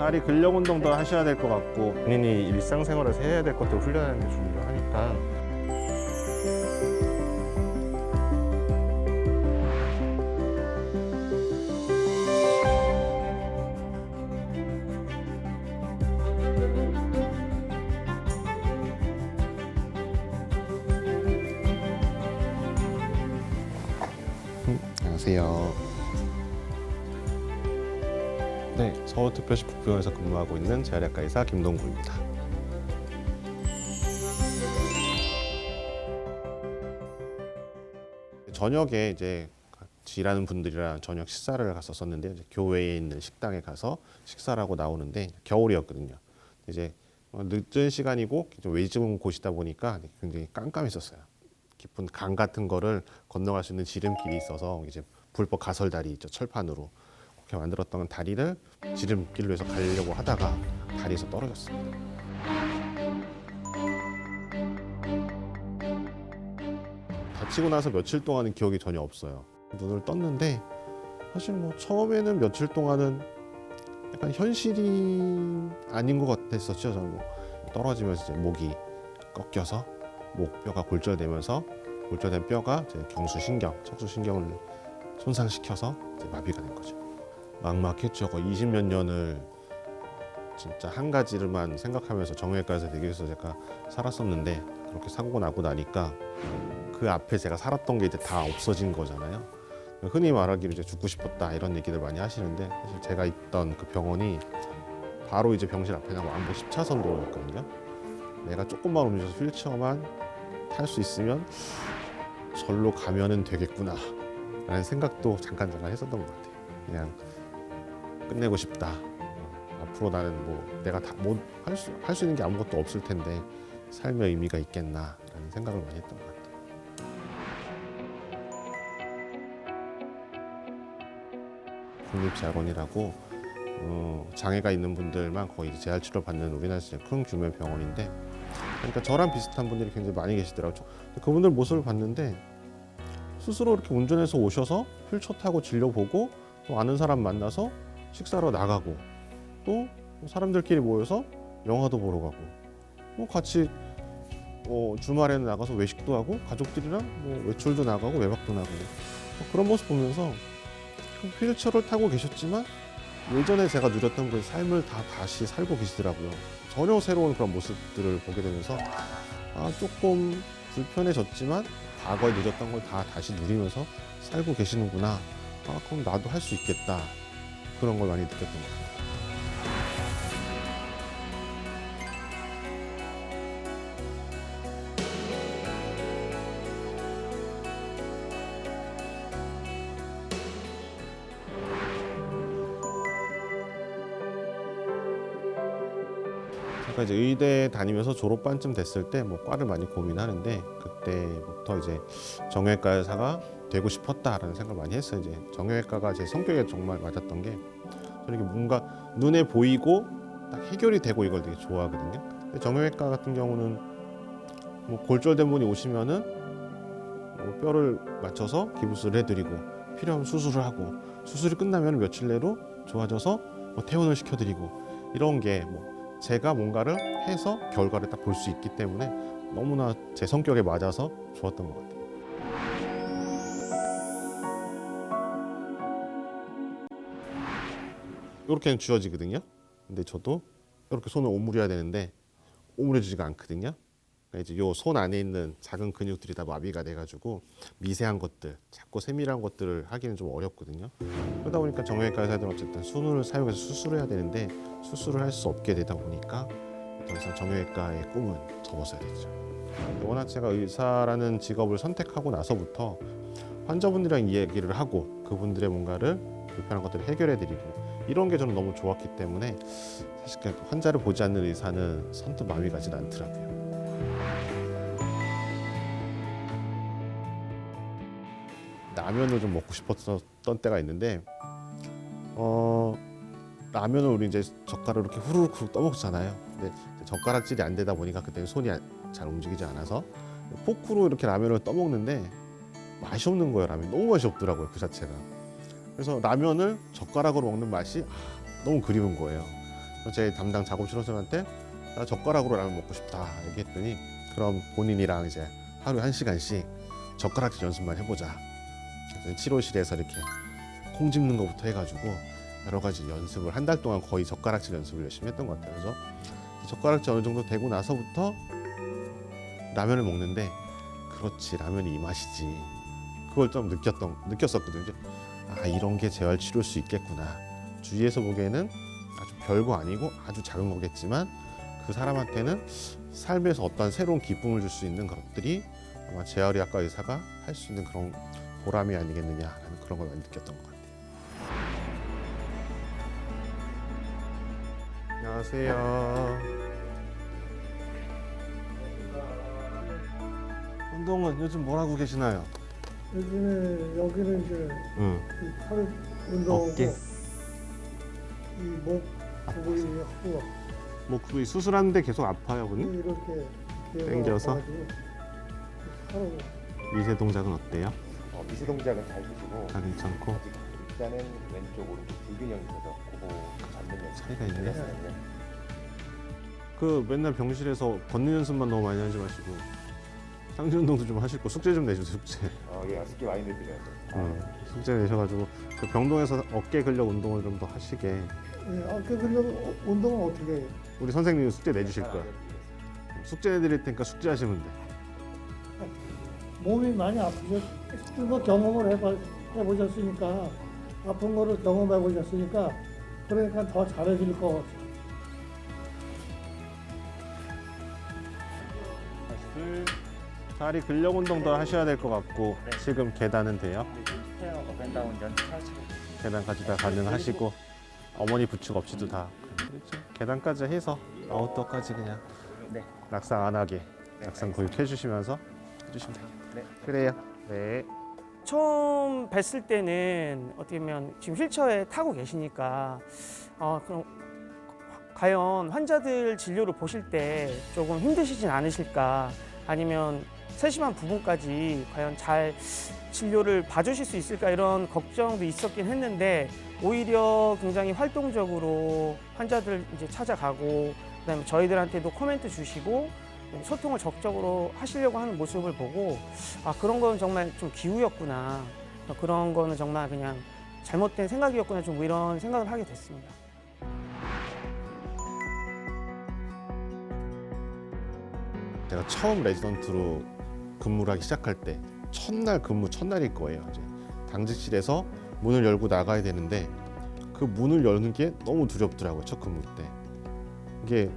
다리 근력 운동도 하셔야 될 것 같고 본인이 일상생활에서 해야 될 것도 훈련하는 게 중요하니까. 안녕하세요. 네, 서울특별시 북부병원에서 근무하고 있는 재활의학과 의사 김동구입니다. 저녁에 이제 같이 일하는 분들이랑 저녁 식사를 갔었었는데 이제 교외에 있는 식당에 가서 식사를 하고 나오는데 겨울이었거든요. 이제 늦은 시간이고 좀 외진 곳이다 보니까 굉장히 깜깜했었어요. 깊은 강 같은 거를 건너갈 수 있는 지름길이 있어서 이제 불법 가설다리 있죠, 철판으로 그렇게 만들었던 다리를 지름길로 해서 가려고 하다가 다리에서 떨어졌습니다. 다치고 나서 며칠 동안은 기억이 전혀 없어요. 눈을 떴는데 사실 뭐 처음에는 며칠 동안은 약간 현실이 아닌 것 같았었죠. 저는 뭐 떨어지면서 이제 목이 꺾여서 목뼈가 골절되면서 골절된 뼈가 이제 경수신경, 척수신경을 손상시켜서 이제 마비가 된 거죠. 막막했죠. 거의 20몇 년을 진짜 한 가지를만 생각하면서 정형외과에서 대기해서 제가 살았었는데 그렇게 사고가 나고 나니까 그 앞에 제가 살았던 게 이제 다 없어진 거잖아요. 흔히 말하기로 이제 죽고 싶었다 이런 얘기들 많이 하시는데 사실 제가 있던 그 병원이 바로 이제 병실 앞에 나고 왕복 10차선 도로였거든요. 내가 조금만 움직여서 휠체어만 탈 수 있으면 절로 가면은 되겠구나 라는 생각도 잠깐 했었던 것 같아요. 그냥 끝내고 싶다. 앞으로 나는 뭐 내가 다 뭐 할 수 있는 게 아무것도 없을 텐데 삶의 의미가 있겠나 라는 생각을 많이 했던 것 같아요. 국립재활원이라고 장애가 있는 분들만 거의 재활치료 받는 우리나라에서 큰 규모의 병원인데, 그러니까 저랑 비슷한 분들이 굉장히 많이 계시더라고요. 그분들 모습을 봤는데 스스로 이렇게 운전해서 오셔서 휠체어 타고 진료보고 또 아는 사람 만나서 식사로 나가고 또 사람들끼리 모여서 영화도 보러 가고 뭐 같이 주말에는 나가서 외식도 하고 가족들이랑 뭐 외출도 나가고 외박도 나가고 그런 모습 보면서 휠체어를 타고 계셨지만 예전에 제가 누렸던 그 삶을 다시 살고 계시더라고요. 전혀 새로운 그런 모습들을 보게 되면서 조금 불편해졌지만 과거에 누렸던 걸 다시 누리면서 살고 계시는구나. 그럼 나도 할 수 있겠다. 그런 걸 많이 느꼈던 것 같아요. 제가 이제 의대 다니면서 졸업반쯤 됐을 때 뭐 과를 많이 고민하는데 그때부터 이제 정형외과 의사가 되고 싶었다라는 생각을 많이 했어요. 이제 정형외과가 제 성격에 정말 맞았던 게 저는 이게 뭔가 눈에 보이고 딱 해결이 되고 이걸 되게 좋아하거든요. 근데 정형외과 같은 경우는 뭐 골절된 분이 오시면은 뭐 뼈를 맞춰서 기부스를 해드리고 필요하면 수술을 하고 수술이 끝나면 며칠 내로 좋아져서 뭐 퇴원을 시켜드리고 이런 게 뭐 제가 뭔가를 해서 결과를 딱 볼 수 있기 때문에 너무나 제 성격에 맞아서 좋았던 것 같아요. 이렇게는 쥐어지거든요. 근데 저도 이렇게 손을 오므려야 되는데 오므려지지가 않거든요. 그러니까 이제 요 손 안에 있는 작은 근육들이 다 마비가 돼가지고 미세한 것들, 작고 세밀한 것들을 하기는 좀 어렵거든요. 그러다 보니까 정형외과 의사들은 어쨌든 손을 사용해서 수술을 해야 되는데 수술을 할 수 없게 되다 보니까 더 이상 정형외과의 꿈은 접었어야 됐죠. 워낙 제가 의사라는 직업을 선택하고 나서부터 환자분들이랑 이야기를 하고 그분들의 뭔가를 불편한 것들을 해결해드리고 이런 게 저는 너무 좋았기 때문에 사실 환자를 보지 않는 의사는 선뜻 마음이 가지는 않더라고요. 라면을 좀 먹고 싶었던 때가 있는데 라면을 우리 이제 젓가락으로 이렇게 후루룩 떠먹잖아요. 근데 젓가락질이 안 되다 보니까 그때 손이 잘 움직이지 않아서 포크로 이렇게 라면을 떠먹는데 맛이 없는 거예요. 라면이 너무 맛이 없더라고요, 그 자체가. 그래서 라면을 젓가락으로 먹는 맛이 너무 그리운 거예요. 제 담당 작업실 선생님한테 나 젓가락으로 라면 먹고 싶다 얘기했더니 그럼 본인이랑 이제 하루에 1시간씩 젓가락질 연습만 해보자. 그래서 치료실에서 이렇게 콩 집는 것부터 해가지고 여러 가지 연습을 한 달 동안 거의 젓가락질 연습을 열심히 했던 것 같아요. 그래서 젓가락질 어느 정도 되고 나서부터 라면을 먹는데 그렇지 라면이 이 맛이지. 그걸 좀 느꼈었거든요. 이제 아 이런 게 재활치료일 수 있겠구나. 주위에서 보기에는 아주 별거 아니고 아주 작은 거겠지만 그 사람한테는 삶에서 어떤 새로운 기쁨을 줄 수 있는 것들이 아마 재활의학과 의사가 할 수 있는 그런 보람이 아니겠느냐라는 그런 걸 많이 느꼈던 것 같아요. 안녕하세요. 운동은 요즘 뭘 하고 계시나요? 요즘에 여기는 이제 이 팔 운동하고 어깨? 이목 부분이 하고 뭐 그게 수술하는데 계속 아파요, 그니? 이렇게 당겨서? 아파가지고 하루 미세 동작은 어때요? 미세 동작은 잘 주시고 다 괜찮고 아직 일단은 왼쪽 오른쪽 불균형이 있어서 그거 잡는 연습 차이가 있네. 네. 그 맨날 병실에서 걷는 연습만 너무 많이 하지 마시고 상체 운동도 좀 하시고 숙제 좀 내주세요, 숙제. 예, 숙제 많이 내드려야 돼요. 숙제 내셔가지고 그 병동에서 어깨 근력 운동을 좀 더 하시게. 어깨 근력 운동은 어떻게 해요? 우리 선생님이 숙제 내주실 거야. 숙제 내드릴 테니까 숙제하시면 돼. 몸이 많이 아프죠? 뭐 경험을 해보셨으니까 아픈 거를 경험해 보셨으니까 그러니까 더 잘해질 것 같아요. 다리 근력 운동도 하셔야 될 것 같고 네. 지금 계단은 돼요? 힐스테어 업앤다운 연습하시고 계단까지 다 가능하시고 어머니 부축 없이도 다 그렇죠. 계단까지 해서 아웃도어까지 그냥 네. 낙상 안 하게 낙상 교육해 주시면서 해주시면 되겠네요. 네. 그래요. 네. 처음 뵀을 때는 어떻게 보면 지금 휠체어에 타고 계시니까 그럼 과연 환자들 진료를 보실 때 조금 힘드시진 않으실까 아니면 세심한 부분까지 과연 잘 진료를 봐주실 수 있을까 이런 걱정도 있었긴 했는데 오히려 굉장히 활동적으로 환자들 이제 찾아가고 그다음에 저희들한테도 코멘트 주시고 소통을 적극적으로 하시려고 하는 모습을 보고 아 그런 건 정말 좀 기우였구나 그런 거는 정말 그냥 잘못된 생각이었구나 좀 이런 생각을 하게 됐습니다. 제가 처음 레지던트로 근무를 하기 시작할 때 첫날 근무 첫날일 거예요. 이제 당직실에서 문을 열고 나가야 되는데 그 문을 여는 게 너무 두렵더라고요. 첫 근무 때. 이게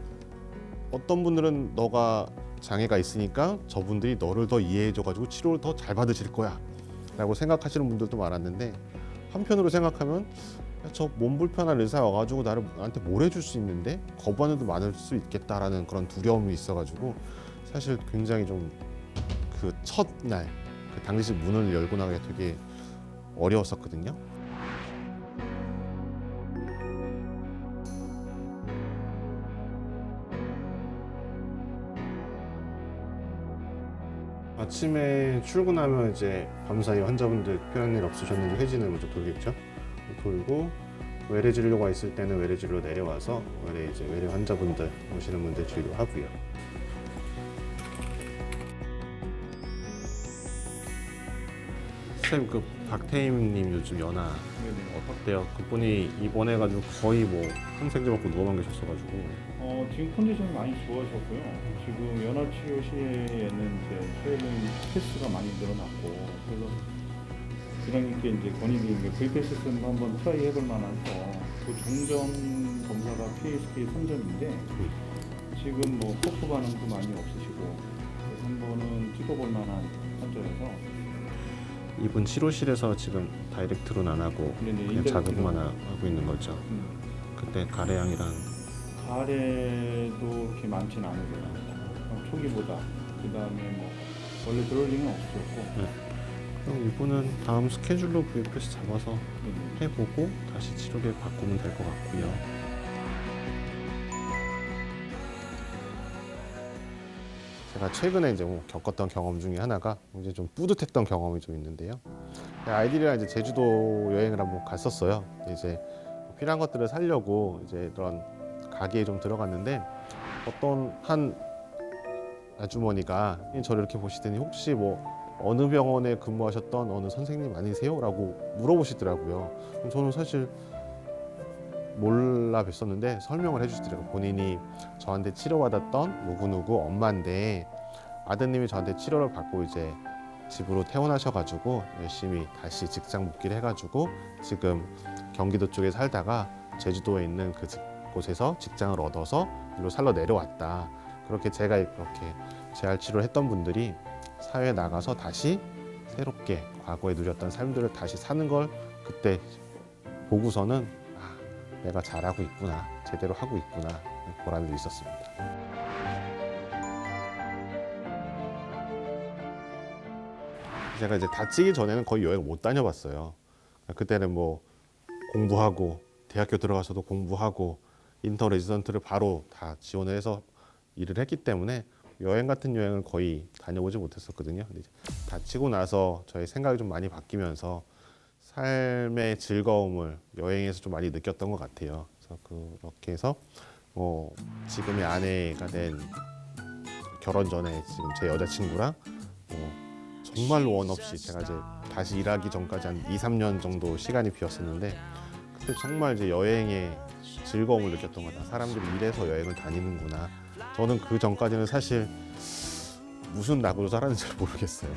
어떤 분들은 너가 장애가 있으니까 저분들이 너를 더 이해해줘가지고 치료를 더 잘 받으실 거야 라고 생각하시는 분들도 많았는데 한편으로 생각하면 저 몸 불편한 의사 와가지고 나한테 뭘 해줄 수 있는데 거부하는 도 많을 수 있겠다라는 그런 두려움이 있어가지고 사실 굉장히 좀 그 첫날 그 당직실 문을 열고 나가기 되게 어려웠었거든요. 아침에 출근하면 이제 밤사이 환자분들 특별한 일 없으셨는지 회진을 먼저 돌겠죠. 돌고 외래 진료가 있을 때는 외래 진료 내려와서 외래 환자분들 오시는 분들 진료하고요. 선생님 그 박태임님 요즘 연하 어때요? 그분이 입원해가지고 거의 뭐 항생제 먹고 누워만 계셨어가지고 지금 컨디션이 많이 좋아졌고요. 지금 연합치료 시에는 이제 최근 패스가 많이 늘어났고, 그래서 기장님께 이제 권유드린 게 VPS 시스템도 한번 트라이 해볼 만해서 그 중점 검사가 PSK 3점인데 지금 뭐 코프 반응도 많이 없으시고 그래서 한번은 찍어볼 만한 환자여서 이분 치료실에서 지금 다이렉트로는 안 하고 네네, 그냥 자극만 하고 있는 거죠. 그때 가래양이랑 가래도 그렇게 많지는 않으세요. 초기보다. 그 다음에 뭐 원래 드롤링은 없으셨고 그럼 이분은 다음 스케줄로 VPS 잡아서 네네. 해보고 다시 치료를 바꾸면 될 것 같고요. 제가 최근에 이제 뭐 겪었던 경험 중에 하나가 이제 좀 뿌듯했던 경험이 좀 있는데요. 아이들이랑 이제 제주도 여행을 한번 갔었어요. 이제 필요한 것들을 사려고 이제 그런 가게에 좀 들어갔는데 어떤 한 아주머니가 저를 이렇게 보시더니 혹시 뭐 어느 병원에 근무하셨던 어느 선생님 아니세요? 라고 물어보시더라고요. 그럼 저는 사실 몰라 뵀었는데 설명을 해주시더라고요. 본인이 저한테 치료받았던 누구누구 엄마인데 아드님이 저한테 치료를 받고 이제 집으로 퇴원하셔가지고 열심히 다시 직장 복귀를 해가지고 지금 경기도 쪽에 살다가 제주도에 있는 그곳에서 직장을 얻어서 일로 살러 내려왔다. 그렇게 제가 이렇게 재활 치료를 했던 분들이 사회에 나가서 다시 새롭게 과거에 누렸던 삶들을 다시 사는 걸 그때 보고서는 아, 내가 잘하고 있구나, 제대로 하고 있구나 보람이 있었습니다. 제가 이제 다치기 전에는 거의 여행을 못 다녀봤어요. 그때는 뭐 공부하고 대학교 들어가서도 공부하고 인턴 레지던트를 바로 다 지원을 해서 일을 했기 때문에 여행 같은 여행을 거의 다녀보지 못했었거든요. 근데 이제 다치고 나서 저의 생각이 좀 많이 바뀌면서 삶의 즐거움을 여행에서 좀 많이 느꼈던 것 같아요. 그래서 그렇게 해서 지금의 아내가 된 결혼 전에 지금 제 여자친구랑 정말로 원 없이 제가 이제 다시 일하기 전까지 한 2, 3년 정도 시간이 비었었는데 그때 정말 이제 여행의 즐거움을 느꼈던 거다. 사람들이 이래서 여행을 다니는구나. 저는 그 전까지는 사실 무슨 낙으로 살았는지 잘 모르겠어요.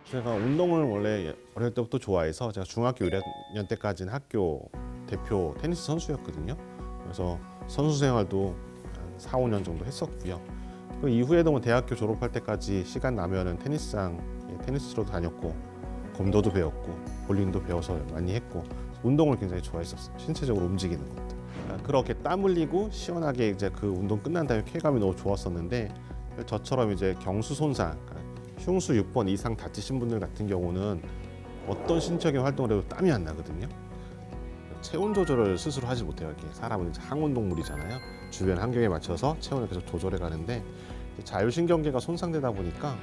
제가 운동을 원래 어릴 때부터 좋아해서 제가 중학교 1학년 때까지는 학교 대표 테니스 선수였거든요. 그래서 선수 생활도 한 4, 5년 정도 했었고요. 그 이후에도 뭐 대학교 졸업할 때까지 시간 나면은 테니스장에 테니스로 다녔고 검도도 배웠고 볼링도 배워서 많이 했고 운동을 굉장히 좋아했었어요. 신체적으로 움직이는 것들. 그렇게 땀 흘리고 시원하게 이제 그 운동 끝난 다음에 쾌감이 너무 좋았었는데 저처럼 이제 경수 손상, 흉수 6번 이상 다치신 분들 같은 경우는 어떤 신체적인 활동을 해도 땀이 안 나거든요. 체온 조절을 스스로 하지 못해요. 이렇게 사람은 이제 항온 동물이잖아요. 주변 환경에 맞춰서 체온을 계속 조절해 가는데 자율신경계가 손상되다 보니까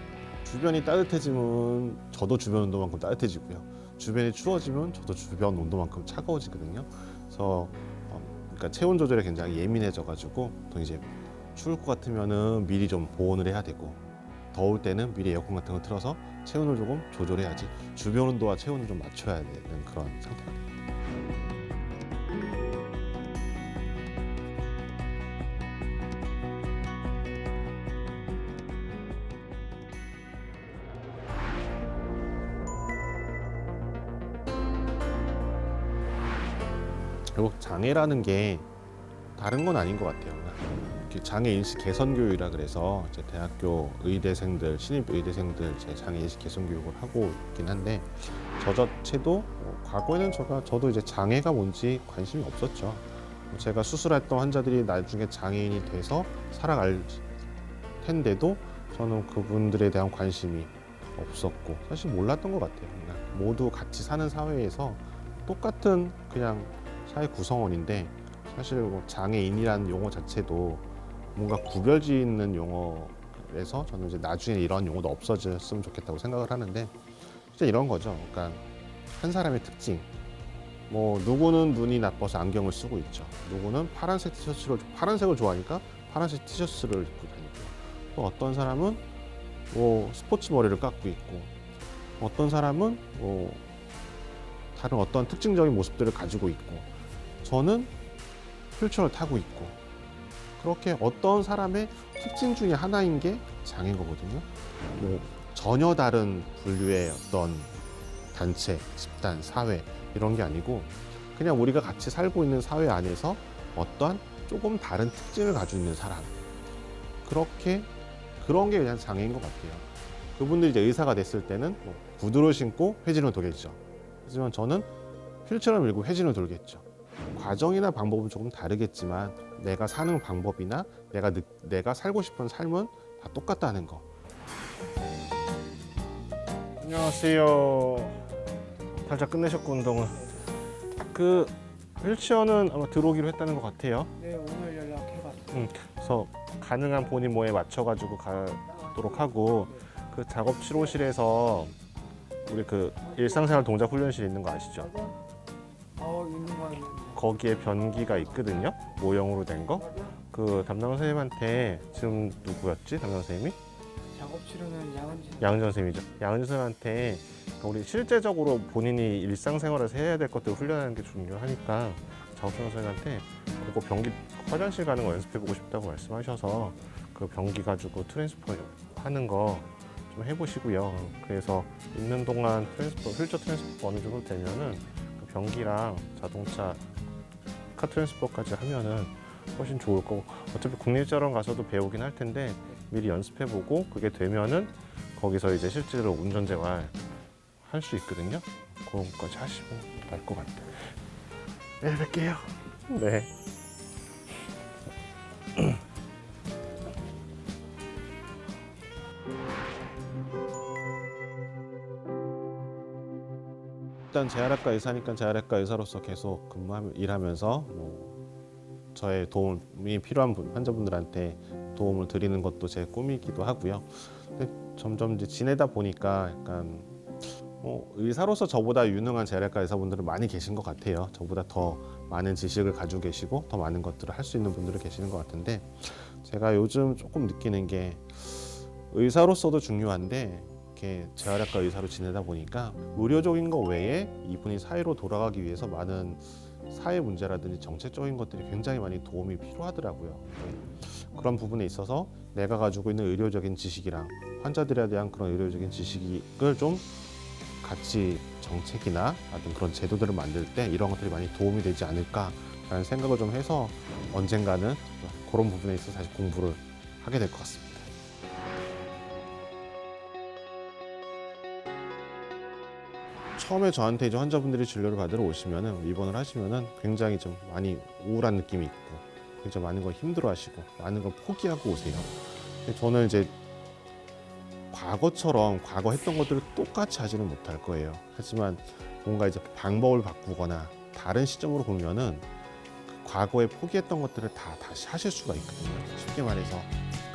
주변이 따뜻해지면 저도 주변 온도만큼 따뜻해지고요. 주변이 추워지면 저도 주변 온도만큼 차가워지거든요. 그래서 그러니까 체온 조절에 굉장히 예민해져가지고 또 이제 추울 것 같으면은 미리 좀 보온을 해야 되고 더울 때는 미리 에어컨 같은 거 틀어서 체온을 조금 조절해야지 주변 온도와 체온을 좀 맞춰야 되는 그런 상태가 됩니다. 결국 장애라는 게 다른 건 아닌 것 같아요. 장애 인식 개선 교육이라 그래서 이제 대학교 의대생들, 신입 의대생들 제 장애 인식 개선 교육을 하고 있긴 한데 저 자체도 과거에는 저도 이제 장애가 뭔지 관심이 없었죠. 제가 수술했던 환자들이 나중에 장애인이 돼서 살아갈 텐데도 저는 그분들에 대한 관심이 없었고 사실 몰랐던 것 같아요. 그냥 모두 같이 사는 사회에서 똑같은 그냥 사회 구성원인데 사실 뭐 장애인이라는 용어 자체도 뭔가 구별짓는 용어에서 저는 이제 나중에 이런 용어도 없어졌으면 좋겠다고 생각을 하는데 진짜 이런 거죠. 그러니까 한 사람의 특징. 뭐 누구는 눈이 나빠서 안경을 쓰고 있죠. 누구는 파란색 파란색을 좋아하니까 파란색 티셔츠를 입고 다니고 또 어떤 사람은 뭐 스포츠 머리를 깎고 있고 어떤 사람은 뭐 다른 어떤 특징적인 모습들을 가지고 있고 저는 휠체어를 타고 있고 그렇게 어떤 사람의 특징 중에 하나인 게 장애인 거거든요. 뭐 전혀 다른 분류의 어떤 단체, 집단, 사회 이런 게 아니고 그냥 우리가 같이 살고 있는 사회 안에서 어떠한 조금 다른 특징을 가지고 있는 사람 그런 게 그냥 장애인 것 같아요. 그분들이 이제 의사가 됐을 때는 뭐 구두를 신고 회진을 돌겠죠. 하지만 저는 휠체어를 밀고 회진을 돌겠죠. 과정이나 방법은 조금 다르겠지만 내가 사는 방법이나 내가 살고 싶은 삶은 다 똑같다는 거. 안녕하세요. 살짝 끝내셨고 운동은 그 휠체어는 아마 들어오기로 했다는 것 같아요. 네, 오늘 연락해봤어요. 그래서 가능한 본인 뭐에 맞춰가지고 가도록 하고 그 작업 치료실에서 우리 그 일상생활 동작 훈련실 있는 거 아시죠? 거기에 변기가 있거든요. 모형으로 된 거. 그 담당 선생님한테 지금 누구였지? 담당 선생님이? 작업 치료는 양은진. 양은전 선생님이죠. 양은전 선생님한테 우리 실제적으로 본인이 일상생활에서 해야 될 것들 훈련하는 게 중요하니까 작업장 선생님한테 그거 변기 화장실 가는 거 연습해보고 싶다고 말씀하셔서 그 변기 가지고 트랜스퍼 하는 거 좀 해보시고요. 그래서 있는 동안 휠체어 트랜스퍼 어느 정도 되면은 그 변기랑 자동차 카 트랜스퍼까지 하면은 훨씬 좋을 거고 어차피 국립자원 가서도 배우긴 할 텐데 미리 연습해보고 그게 되면은 거기서 이제 실제로 운전재활 할 수 있거든요. 그런 것까지 하시면 될 것 같아요. 내일 뵐게요. 네. 일단 재활학과 의사니까 재활학과 의사로서 계속 일하면서 뭐 저의 도움이 필요한 환자분들한테 도움을 드리는 것도 제 꿈이기도 하고요. 근데 점점 이제 지내다 보니까 약간 의사로서 저보다 유능한 재활학과 의사분들은 많이 계신 것 같아요. 저보다 더 많은 지식을 가지고 계시고 더 많은 것들을 할 수 있는 분들이 계시는 것 같은데 제가 요즘 조금 느끼는 게 의사로서도 중요한데 이렇게 재활학과 의사로 지내다 보니까 의료적인 거 외에 이분이 사회로 돌아가기 위해서 많은 사회 문제라든지 정책적인 것들이 굉장히 많이 도움이 필요하더라고요. 그런 부분에 있어서 내가 가지고 있는 의료적인 지식이랑 환자들에 대한 그런 의료적인 지식을 좀 같이 정책이나 어떤 그런 제도들을 만들 때 이런 것들이 많이 도움이 되지 않을까라는 생각을 좀 해서 언젠가는 그런 부분에 있어서 다시 공부를 하게 될 것 같습니다. 처음에 저한테 이제 환자분들이 진료를 받으러 오시면은 입원을 하시면은 굉장히 좀 많이 우울한 느낌이 있고 굉장히 많은 걸 힘들어하시고 많은 걸 포기하고 오세요. 근데 저는 이제 과거처럼 과거 했던 것들을 똑같이 하지는 못할 거예요. 하지만 뭔가 이제 방법을 바꾸거나 다른 시점으로 보면은 그 과거에 포기했던 것들을 다 다시 하실 수가 있거든요. 쉽게 말해서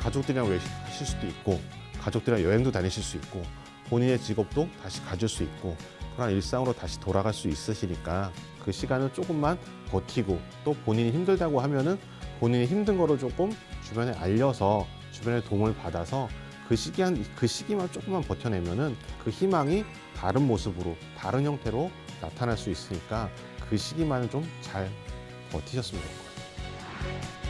가족들이랑 외식하실 수도 있고 가족들이랑 여행도 다니실 수 있고 본인의 직업도 다시 가질 수 있고 그런 일상으로 다시 돌아갈 수 있으시니까 그 시간을 조금만 버티고 또 본인이 힘들다고 하면은 본인이 힘든 거를 조금 주변에 알려서 주변의 도움을 받아서 그 시기만 조금만 버텨내면은 그 희망이 다른 모습으로 다른 형태로 나타날 수 있으니까 그 시기만은 좀 잘 버티셨으면 좋을 것 같아요.